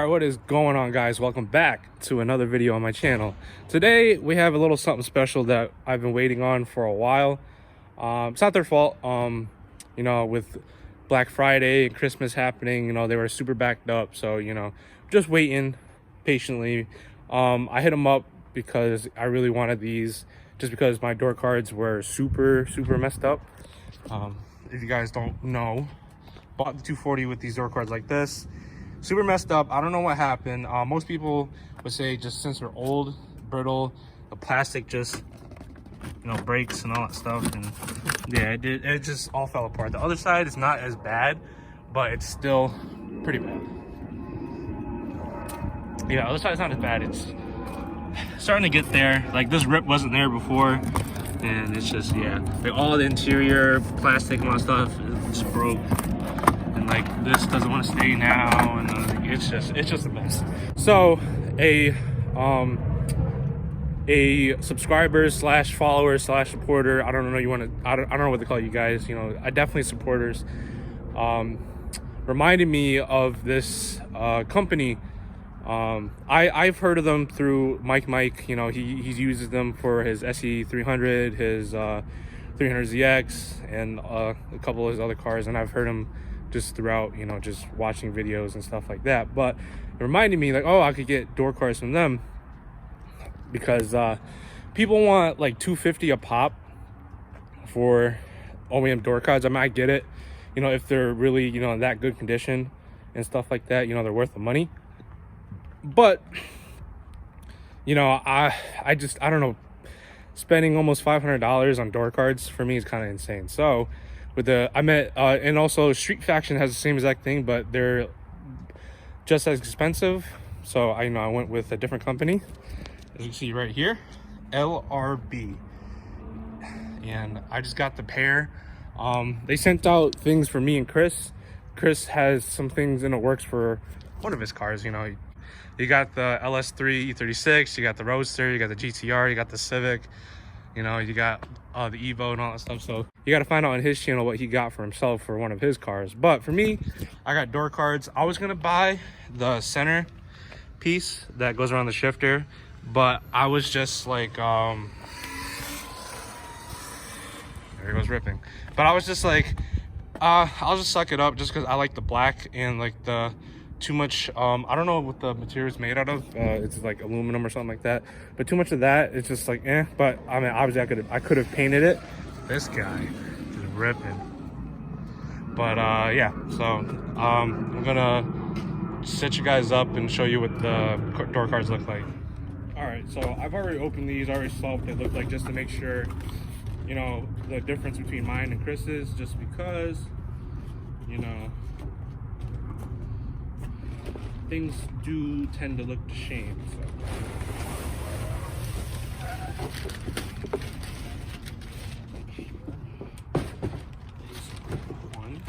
Alright, what is going on, guys? Welcome back to another video on my channel. Today we have a little something special that I've been waiting on for a while. It's not their fault. You know, with Black Friday and Christmas happening, you know, they were super backed up, so you know, just waiting patiently. I hit them up because I really wanted these, just because my door cards were super messed up. If you guys don't know, bought the 240 with these door cards like this, super messed up. I don't know what happened. Most people would say just since they're old, brittle, the plastic just, you know, breaks and all that stuff, and yeah, it just all fell apart. The other side is not as bad, but it's still pretty bad. Yeah, the other side's not as bad. It's starting to get there. Like, this rip wasn't there before, and it's just, yeah, like all the interior plastic and all that stuff is broke, and like this doesn't want to stay now, and it's just a mess. So a subscriber slash follower slash supporter, I don't know, I don't know what to call you guys, you know, I definitely supporters, reminded me of this company. I've heard of them through Mike. You know, he uses them for his SE300, his 300ZX, and a couple of his other cars, and I've heard him just throughout, you know, just watching videos and stuff like that. But it reminded me, like, oh, I could get door cards from them, because people want like $250 a pop for OEM door cards. I mean, I get it, you know, if they're really, you know, in that good condition and stuff like that, you know, they're worth the money. But you know, I don't know, spending almost $500 on door cards for me is kind of insane. So with the and also Street Faction has the same exact thing, but they're just as expensive. So I went with a different company, as you can see right here, LRB, and I just got the pair. They sent out things for me and Chris. Chris has some things in the works for one of his cars. You know, you got the LS3 E36, you got the Roadster, you got the GTR, you got the Civic, you know, you got the Evo and all that stuff. So you got to find out on his channel what he got for himself for one of his cars. But for me, I got door cards. I was gonna buy the center piece that goes around the shifter, but I was just like, there it goes ripping. But I was just like, I'll just suck it up, just because I like the black and like the too much, I don't know what the material is made out of. It's like aluminum or something like that, but too much of that, it's just like but I mean, obviously I could have painted it. This guy is ripping. But yeah, so I'm gonna set you guys up and show you what the door cards look like. All right, so I've already opened these, already saw what they look like, just to make sure, you know, the difference between mine and Chris's, just because, you know, things do tend to look to shame. So one.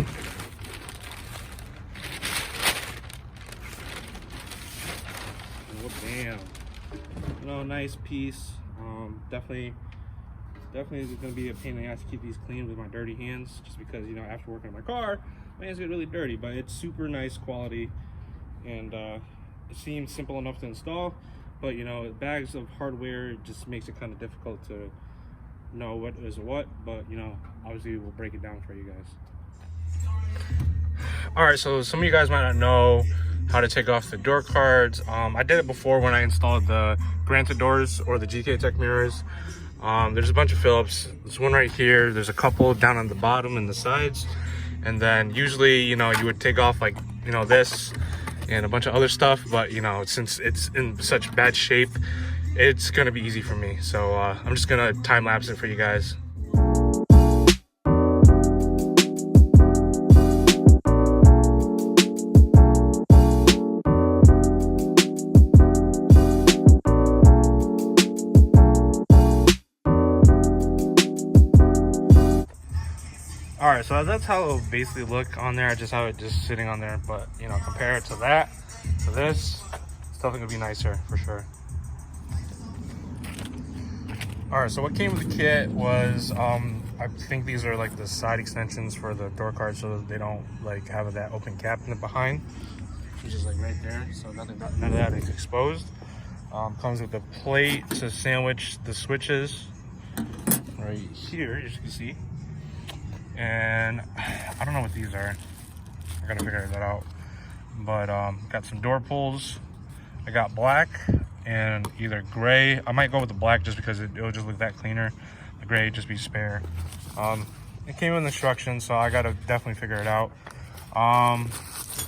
Oh, damn. You know, nice piece. Definitely is going to be a pain in the ass to keep these clean with my dirty hands, just because, you know, after working on my car, my hands get really dirty. But it's super nice quality, and it seems simple enough to install, but you know, bags of hardware just makes it kind of difficult to know what is what. But you know, obviously we'll break it down for you guys. All right, so some of you guys might not know how to take off the door cards. I did it before when I installed the Granta doors or the GK Tech mirrors. There's a bunch of Phillips. There's one right here, there's a couple down on the bottom and the sides, and then usually, you know, you would take off, like, you know, this and a bunch of other stuff. But you know, since it's in such bad shape, it's gonna be easy for me. So I'm just gonna time lapse it for you guys. All right, so that's how it'll basically look on there, just how it just sitting on there. But you know, compare it to that, to this, it's definitely gonna be nicer for sure. All right, so what came with the kit was, I think these are like the side extensions for the door cards, so that they don't like have that open cap in the behind. which is like right there, so none of that is exposed. Comes with a plate to sandwich the switches right here, as you can see. And I don't know what these are. I gotta figure that out. But got some door pulls. I got black and either gray. I might go with the black just because it'll just look that cleaner. The gray just be spare. It came with instructions, so I gotta definitely figure it out.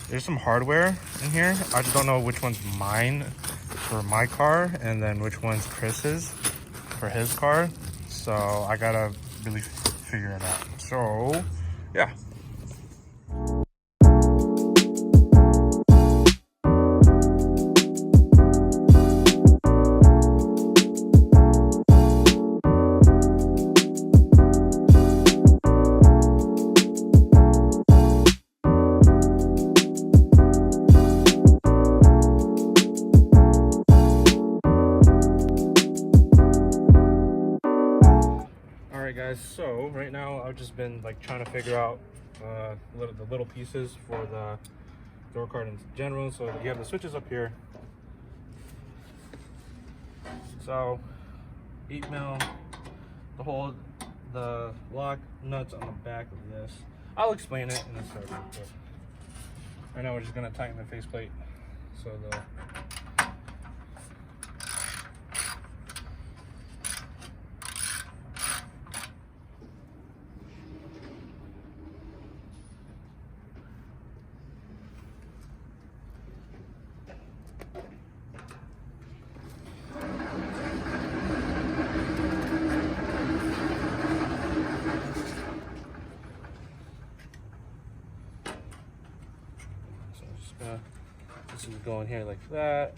There's some hardware in here. I just don't know which one's mine for my car and then which one's Chris's for his car. So I gotta really figure it out. So yeah. Guys, so right now I've just been like trying to figure out the little pieces for the door card in general. So you have the switches up here, so 8mm, the lock nuts on the back of this. I'll explain it in a second, but right now we're just gonna tighten the faceplate so the this is going here like that.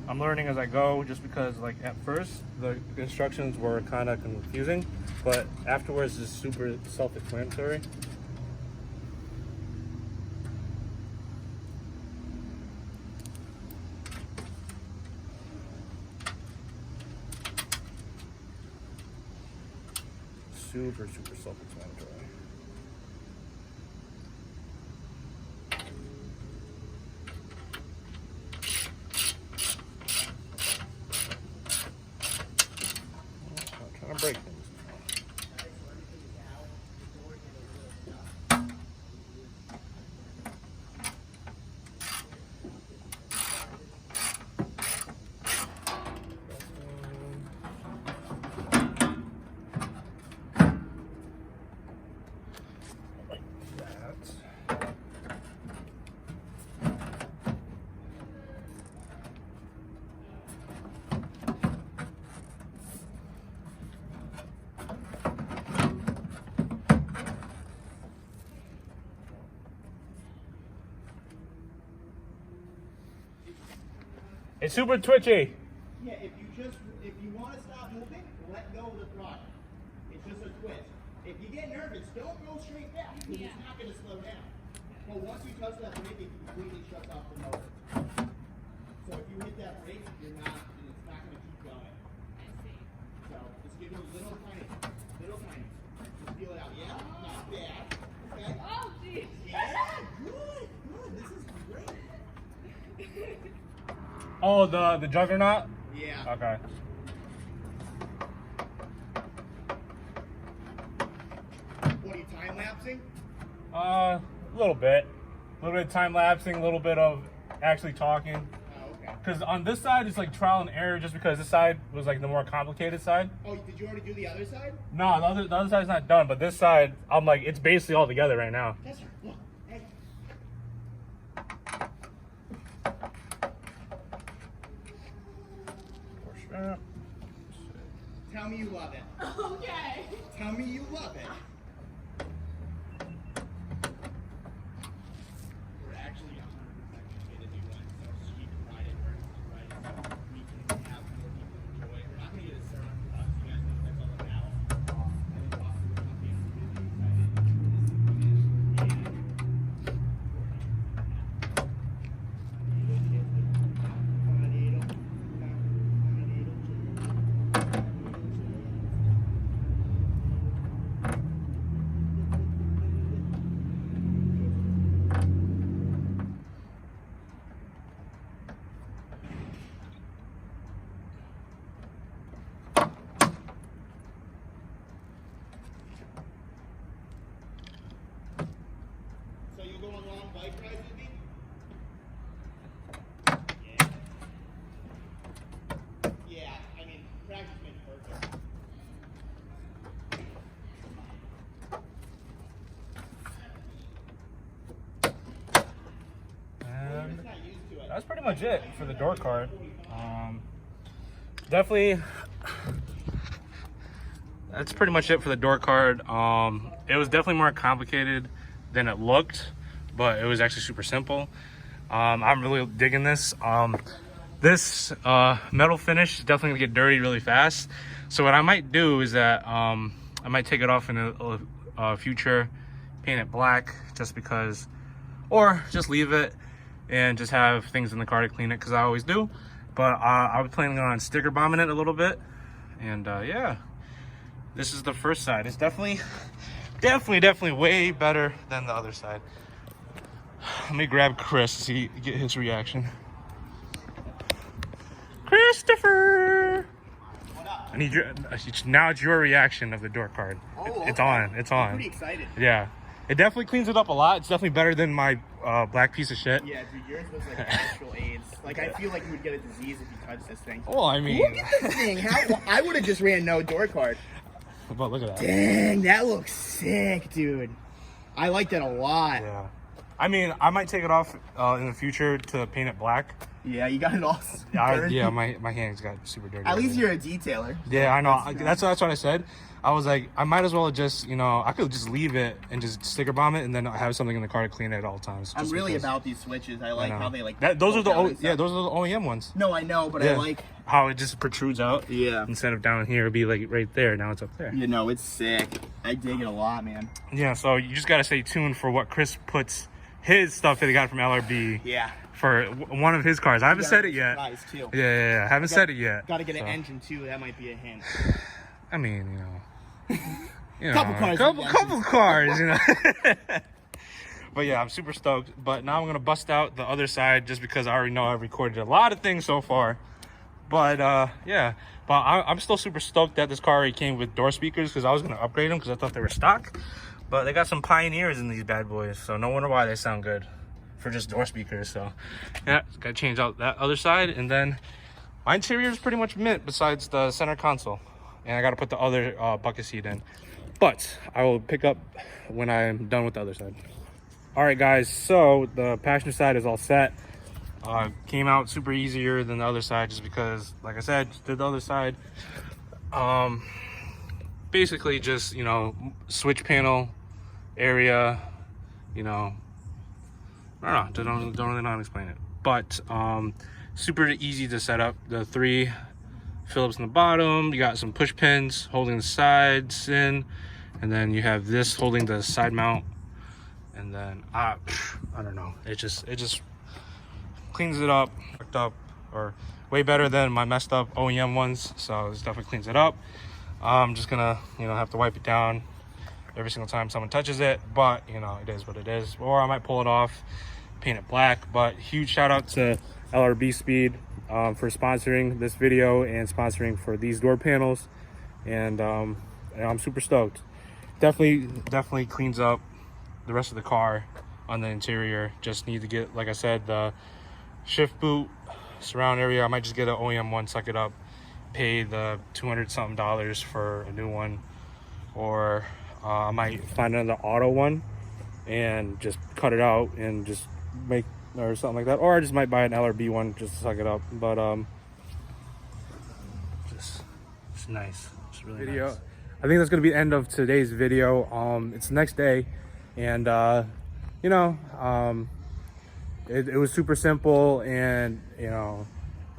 I'm learning as I go, just because like at first the instructions were kind of confusing, but afterwards it's super self-explanatory. Super self-explanatory. I'm trying to break things. It's super twitchy. Yeah, if you want to stop moving, let go of the throttle. It's just a twist. If you get nervous, don't go straight back because it's not going to slow down. But once you touch that brake, it completely shuts off the motor. So if you hit that brake, it's not going to keep going. I see. So just give it a little tiny. Just feel it out. Yeah, not bad. Okay. Oh, geez. Yeah, good. This is great. Oh, the juggernaut? Yeah. Okay. What are you time lapsing? A little bit. A little bit of time lapsing, a little bit of actually talking. Oh, okay. Because on this side, it's like trial and error just because this side was like the more complicated side. Oh, did you already do the other side? No, the other side's not done, but this side, I'm like, it's basically all together right now. Yes, sir. Look. Hey. Tell me you love it. Okay. Tell me you love it. We're actually 100% going to do one, so you can ride it right, so we can have more people enjoy it. We're not going to get a sermon for us, you guys know what that's all about. And then talk to the company and really excited. that's pretty much it for the door card. Definitely, that's pretty much it for the door card. It was definitely more complicated than it looked, but it was actually super simple. I'm really digging this. This metal finish is definitely gonna get dirty really fast. So what I might do is that I might take it off in a future, paint it black just because, or just leave it and just have things in the car to clean it, because I always do. But I was planning on sticker bombing it a little bit, and yeah, this is the first side. It's definitely way better than the other side. Let me grab Chris to see, get his reaction. Christopher, I need your, now it's your reaction of the door card. Oh, It's okay. on, it's on. I'm pretty excited. Yeah, it definitely cleans it up a lot. It's definitely better than my black piece of shit. Yeah, dude, yours was like actual AIDS. Like, I feel like you would get a disease if you touched this thing. Well, I mean, Look at this thing. How, I would have just ran no door card. but look at that. Dang, that looks sick, dude. I like that a lot. Yeah, I mean, I might take it off in the future to paint it black. Yeah, you got it all dirty. Yeah, my hands got super dirty. At least you're a detailer. Yeah, I know. That's That's what I said. I was like, I might as well just, you know, I could just leave it and just sticker bomb it, and then have something in the car to clean it at all times. I'm just really because. about these switches. I like I know. how they like. Those are poke out the and yeah, stuff. those are the OEM ones. No, I know, but Yeah. I like. How it just protrudes out. Yeah. Instead of down here, it'd be like right there. Now it's up there. You know, it's sick. I dig it a lot, man. Yeah. So you just gotta stay tuned for what Chris puts his stuff that he got from LRB Yeah. for one of his cars. I haven't said it yet. Surprise, too. Yeah. I haven't said it yet. Got to get so. an engine too. That might be a hint. I mean, you know, Couple cars. couple cars, you know. But yeah, I'm super stoked. But now I'm gonna bust out the other side just because I already know I've recorded a lot of things so far. But yeah, but I'm still super stoked that this car already came with door speakers, because I was gonna upgrade them because I thought they were stock. But they got some Pioneers in these bad boys, so no wonder why they sound good for just door speakers. So yeah, gotta change out that other side, and then my interior is pretty much mint besides the center console, and I gotta put the other bucket seat in. But I will pick up when I'm done with the other side. All right, guys, so the passenger side is all set. Came out super easier than the other side just because, like I said, just did the other side. Basically just, you know, switch panel area, you know, I don't know, don't really know how to explain it. But super easy to set up. The 3 Phillips in the bottom, you got some push pins holding the sides in, and then you have this holding the side mount. And then I don't know, it just cleans it up, or way better than my messed up OEM ones. So this definitely cleans it up. I'm just gonna, you know, have to wipe it down every single time someone touches it, but you know, it is what it is. Or I might pull it off, paint it black. But huge shout out to LRB Speed for sponsoring this video and sponsoring for these door panels, and I'm super stoked. Definitely cleans up the rest of the car on the interior. Just need to get, like I said, the shift boot surround area. I might just get an OEM one, suck it up, pay the $200 something for a new one, or I might find another auto one and just cut it out and just make, or something like that. Or I just might buy an LRB one just to suck it up. But just it's nice. It's really nice. I think that's gonna be the end of today's video. It's the next day, and you know, it was super simple, and you know,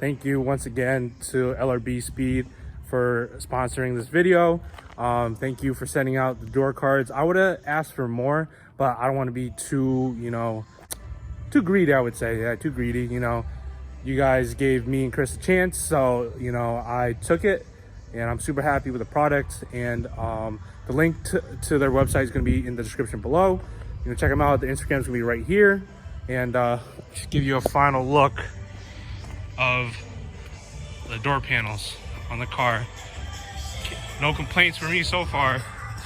thank you once again to LRB Speed for sponsoring this video. Thank you for sending out the door cards. I would have asked for more, but I don't want to be too, you know, too greedy, I would say. Yeah, too greedy. You know, you guys gave me and Chris a chance, so you know, I took it, and I'm super happy with the product. And the link to their website is going to be in the description below. You know, check them out. The Instagram is going to be right here. And just give you a final look of the door panels on the car. No complaints from me so far.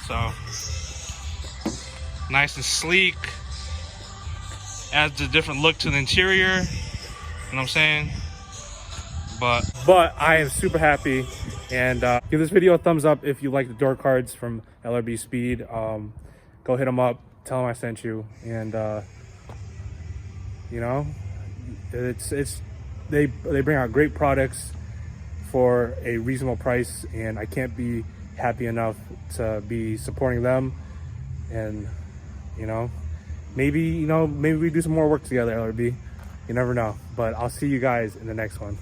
So nice and sleek. Adds a different look to the interior. You know what I'm saying? But I am super happy. And give this video a thumbs up if you like the door cards from LRB Speed. Go hit them up. Tell them I sent you. And you know, they bring out great products for a reasonable price, and I can't be happy enough to be supporting them. And maybe we do some more work together, LRB. You never know. But I'll see you guys in the next one.